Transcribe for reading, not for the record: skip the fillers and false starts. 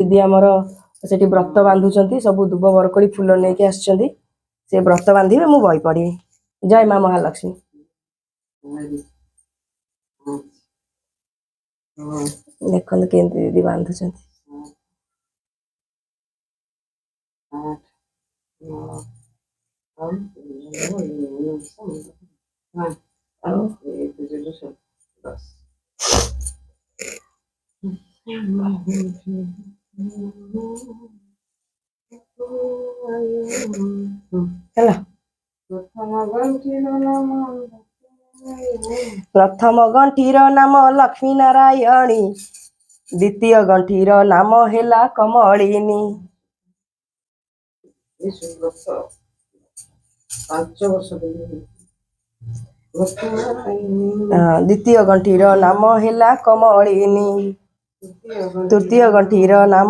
दीदी आमर से व्रत बांधुंट सब दुब बरकोड़ी फूल नहीं आसुँच से व्रत बांधे मु बही पढ़ी। जय माँ महालक्ष्मी। देखते के दीदी बांधुंट प्रथम गंठीर नाम लक्ष्मी नारायणी, द्वितीय गंठीर नाम हेला कमलिनी। द्वितीय गंठीर नाम हेला कमलिनी, तृतीय गंठीर नाम